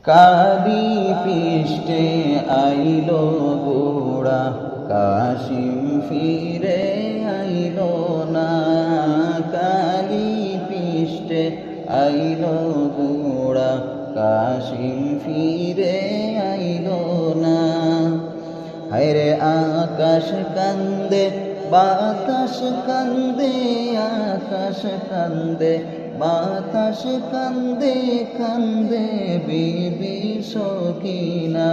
কালি পৃষ্ঠে আইলো গোড়া, কাশিম ফিরে আইলো না। কালি পৃষ্ঠে আইলো গোড়া, কাশিম ফিরে আইলো না। হায়রে আকাশ কান্দে, বাতাস কান্দে, আকাশ কান্দে, বাতাস কান্দে, কান্দে বিবি সকিনা।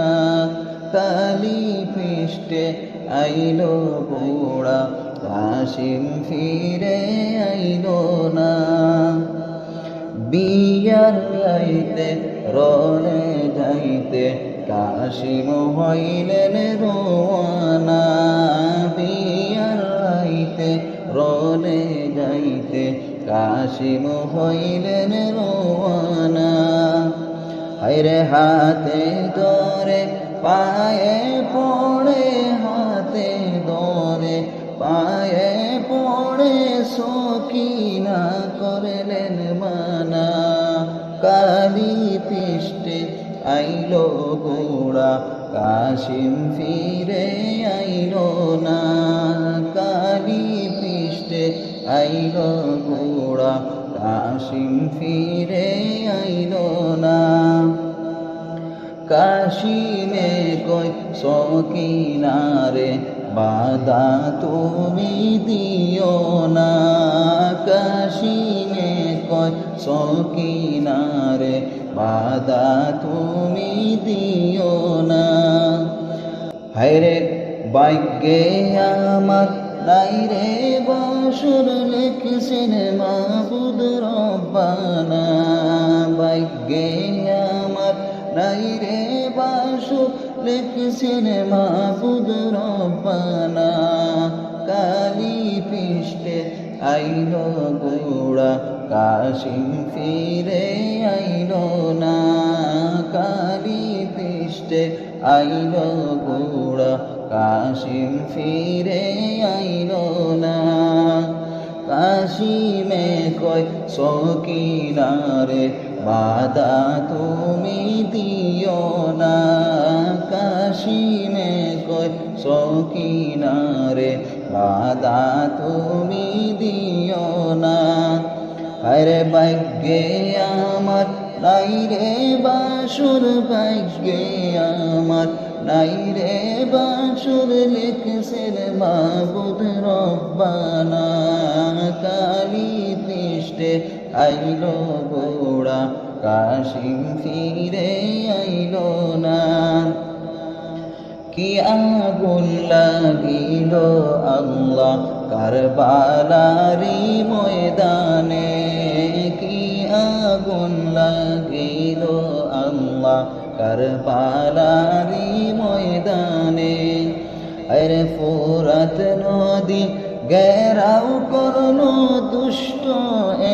কালি পৃষ্ঠে আইলো গোড়া, কাশিম ফিরে আইলো না। বিয়ার রাইতে রনে যাইতে, কাশিম হইলেন রোয়ানা। বিয়ার রাইতে রনে যাইতে, কাশিম হইলেন রোয়ানা। হায়রে হাতে ধরে পায়ে পড়ে, হাতে ধরে পায়ে পড়ে, সকিনা করলেন মানা। কালি পৃষ্ঠে আইলো গোড়া, কাশিম ফিরে আইলো না। কালি পৃষ্ঠে আইলো গোড়া, কাশিম ফিরে আইলো না। কাশিমে কই সকিনারে, বাধা তুমি দিও না। কাশিমে কই সকিনারে, বাধা তুমি দিও না। হায়রে ভাগ্যে আমার নাই রে বাসুর, লিখছেন মাবুদ রব্বানা। ভাগ্যে আমার নাই রে বাসুর, লিখছেন মাবুদ রব্বানা। কালি পৃষ্ঠে আইলো গোড়া, কাশিম ফিরে আইলো না। কালি পৃষ্ঠে আইলো গোড়া, কাশিম ফিরে আইলো না। কাশিমে কই সকিনারে, বাধা তুমি দিও না। কাশিমে কই সকিনারে, বাধা তুমি দিও না। হায়রে ভাগ্যে আমার নাই রে বাসুর, ভাগ্যে আমার নাই রে বাসুর, লিখছেন মাবুদ রব্বানা। কালি পৃষ্ঠে আইলো গোড়া, কাশিম ফিরে আইলো না। কি আগুন লাগিল আল্লাহ কারবালারি ময়দানে, কি আগুন লাগিল আল্লাহ কারবালারি ময়দানে। আরে ফুরাত নদী ঘেরাও করলো দুষ্ট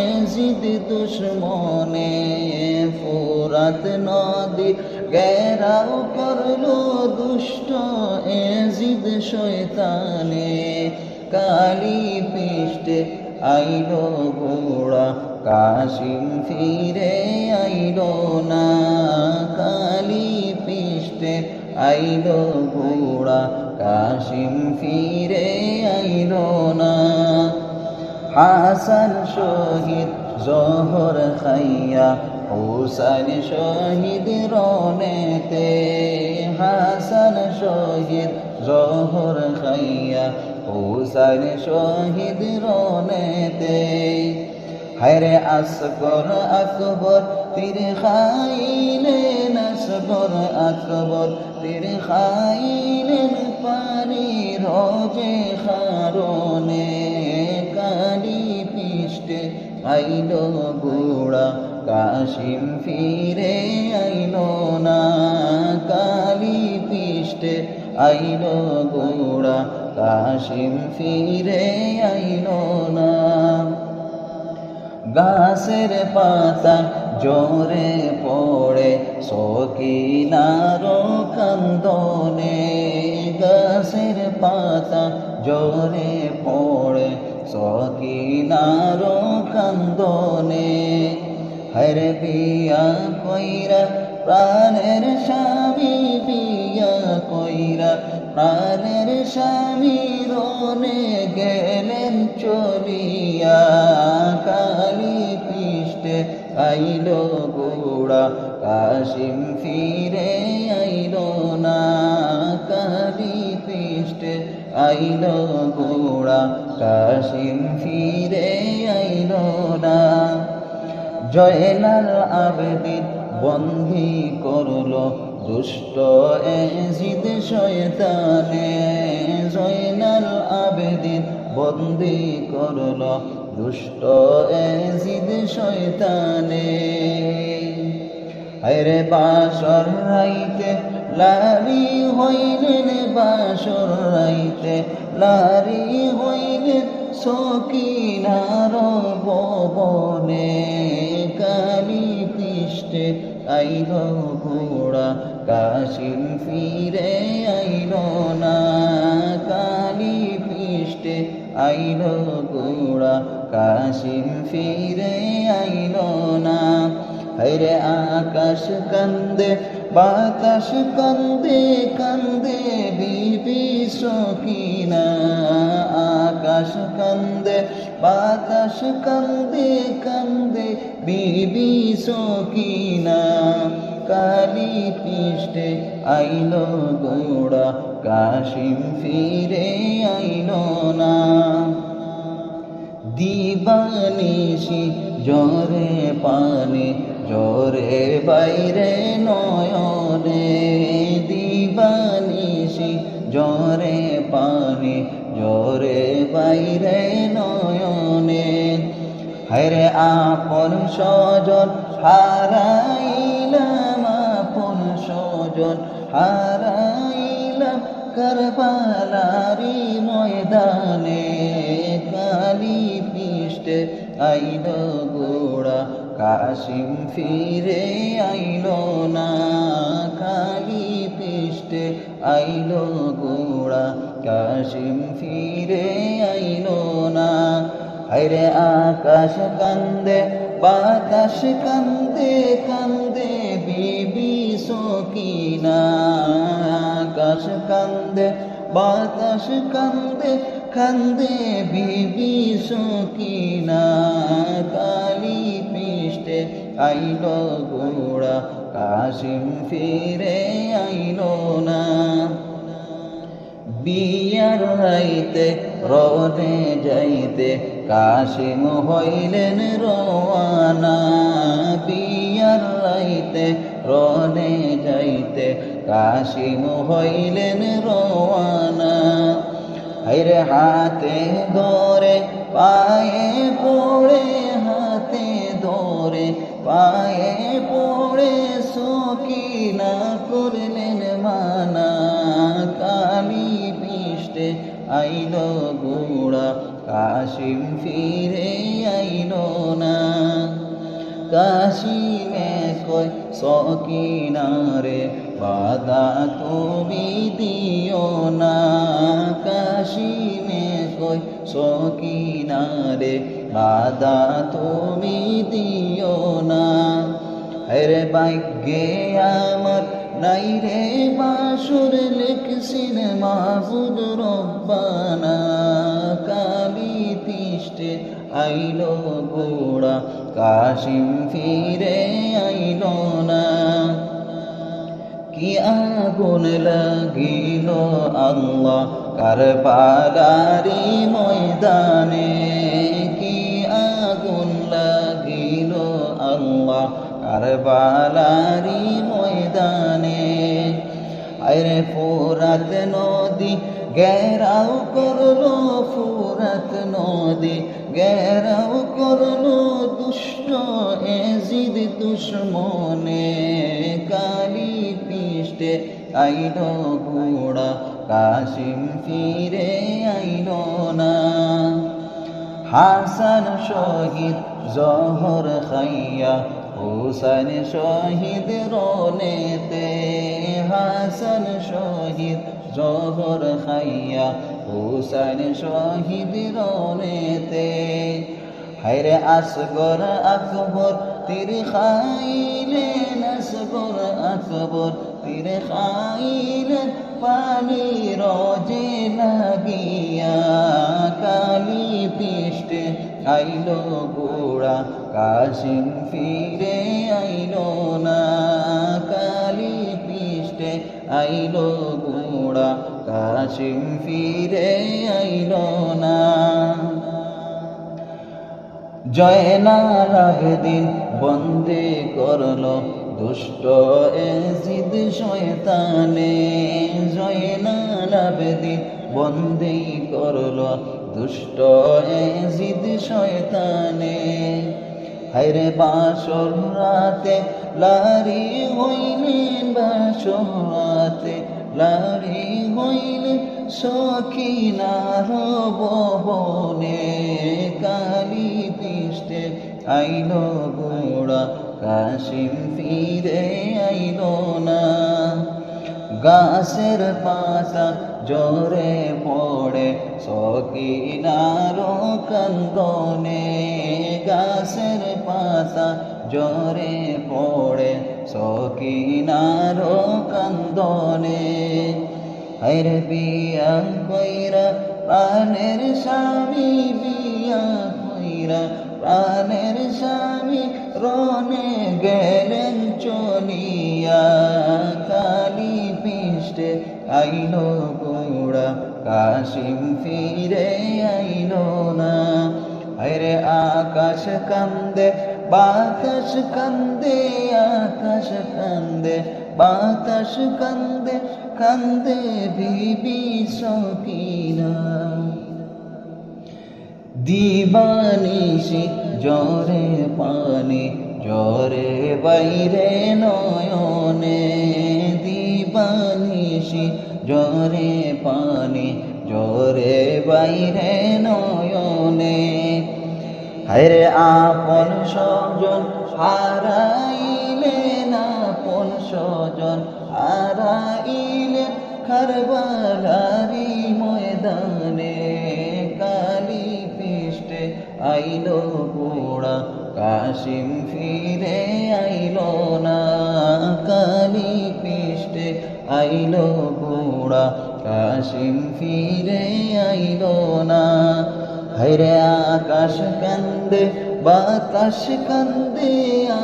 এজিদ দুশ্মনে। ফুরাত নদী ঘেরাও করলো দুষ্ট এজিদ শয়তানে। কালি পৃষ্ঠে আইলো গোড়া, কাশিম ফিরে আইলো না। কালি পৃষ্ঠে আইলো গোড়া, কাশিম ফিরে আইলো না। হাসান শহীদ জোহর খাইয়া, হুসাইন শহীদ রনেতে। হাসান শহীদ জোহর খাইয়া, হুসাইন শহীদ রনেতে। হায়রে আসগর আকবর তীর খাইলেন, আসগর আকবর তীর খাইলেন পানি রোজে খারণে। কালি পৃষ্ঠে আইলো গোড়া, কাশিম ফিরে আইলো না। কালি পৃষ্ঠে আইলো গোড়া, কাশিম ফিরে আইলো না। গাছের পাতা জোরে পড়ে, সকিনার কান্দনে। গাছের পাতা জোরে পড়ে, সকিনার কান্দনে। হরে বিয়া কইরা প্রাণের স্বামী বিয়া কইরা প্রাণের স্বামী রনে গেলেন চলিয়া কালী পৃষ্ঠে আইল গোড়া কাশিম ফিরে আইল না কালী পৃষ্ঠে আইল গোড়া কাশিম ফিরে আইল না জয়নাল আবেদিন বন্দী করলো দুষ্ট এজিদ শয়তানে জয়নাল আবেদিন বন্দী করলো দুষ্ট এজিদ শয়তানে আরে বাসর রাইতে লারি হইলেন বাসর রাইতে লারি হইলেন সকিনার ভবনে কালী পৃষ্ঠে আইল গোড়া কাশিম ফিরে আইল না কালী পৃষ্ঠে আইল গোড়া কাশিম ফিরে আইল না হরে আকাশ কান্দে বাতাস কান্দে কান্দে বিবি সকিনা আকাশ কান্দে বাতাস কান্দে কান্দে বিবি সকিনা কালী পৃষ্ঠে আইল গোড়া কাশিম ফিরে আইল না দিবানিশি জরে পানে জরে বাইরে নয়নে দিবানিশি জরে পানে জরে বাইরে নয়নে হরে আপন স্বজন হারাইলাম আপন স্বজন হারাইলাম কারবালারি ময়দানে কালী পৃষ্ঠে আইল গোড়া কাশিম ফিরে আইল না কালী পৃষ্ঠে আইল গোড়া কাশিম ফিরে আইল না হরে আকাশ কান্দে বাতাস কান্দে কান্দে বিবি সকিনা আকাশ কান্দে বাতাস কান্দে কান্দে বিবি সকিনা কালী পৃষ্ঠে আইল গোড়া কাশিম ফিরে আইল না বিয়ার রাইতে রনে যাইতে কাশিম হইলেন রওয়ানা বিয়ার রাইতে রনে যাইতে কাশিম হইলেন রওয়ানা হরে হাতে ধরে পায়ে পড়ে হাতে ধরে পায়ে পড়ে সকিনা করলেন মানা কালী পৃষ্ঠে আইল গোড়া কাশিম ফিরে আইল না কাশিমে কই সকিনারে বাধা তুমি দিও না কাশিমে কই সকিনারে বাধা তুমি দিও না হরে ভাগ্যে আমার নাই রে বাসুর লিখছেন মাহবুব রব্বানা কালী পৃষ্ঠে আইল গোড়া কাশিম ফিরে আইল না কি আগুন লাগিল আল্লাহ কারবালারি ময়দানে কি আগুন লাগিল আল্লাহ কারবালারি ময়দানে আরে ফুরাত নদী ঘেরাও করলো ফুরাত নদী ঘেরাও করলো দুষ্ট এজিদ দুশ্মনে কালী পৃষ্ঠে আইল গোড়া কাশিম ফিরে আইল না হাসান শহীদ জহর খাইয়া হুসাইন শহীদ রনেতে হাসান শহীদ জহর খাইয়া হুসাইন শহীদ রনেতে হায়রে আসগর আকবর তীর খাইলেন আসগর কবর তীরে খাইলেন পানি রোজে লাগিয়া কালি পৃষ্ঠে আইলো গোড়া কাশিম ফিরে আইলো না কালি পৃষ্ঠে আইলো গোড়া কাশিম ফিরে আইলো না জয়নাল আবেদিন বন্দে করলো দুষ্ট এজিদ শয়তানে জয়নাল আবেদিন বন্দে করলো দুষ্ট এজিদ শয়তানে হায়রে বাসর রাতে লারি হইলেন বাসর রাতে লারি হইলেন সখিনার বনে কালি পৃষ্ঠে আইলো গোড়া কাশিম ফিরে আইলো না গাছের পাতা জোরে পড়ে সখিনার কান্দনে গাছের পাতা জোরে পড়ে সখিনার কান্দনে হায়রে বিয়া কইরা প্রাণের স্বামী বিয়া কইরা প্রাণের স্বামী রনে গেলেন চলিয়া কালি পৃষ্ঠে আইলো গোড়া কাশিম ফিরে আইলো না হায়রে আকাশ কান্দে বাতাস কান্দে আকাশ কান্দে বাতাস কান্দে কান্দে বিবি সকিনা দিবানিশি জরে পানি জরে বাইরে নয়নে দিবানিশি জরে পানি জরে বাইরে নয়নে হায়রে আপন স্বজন হারাইলেন আপন স্বজন হারাইলেন কারবালারি ময়দানে কালি পৃষ্ঠে আইলো গোড়া কাশিম ফিরে আইলো না কালি পৃষ্ঠে আইলো গোড়া কাশিম ফিরে আইলো না হায়রে আকাশ কান্দে বাতাস কান্দে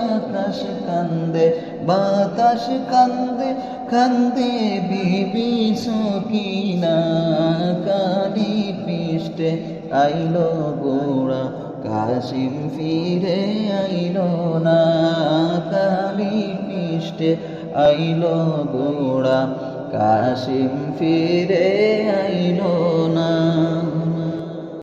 আকাশ কান্দে বাতাস কান্দে কান্দে বিবি সকিনা কালি পৃষ্ঠে আইলো গোড়া কাশিম ফিরে আইলো না কালি পৃষ্ঠে আইলো গোড়া কাশিম ফিরে আইলো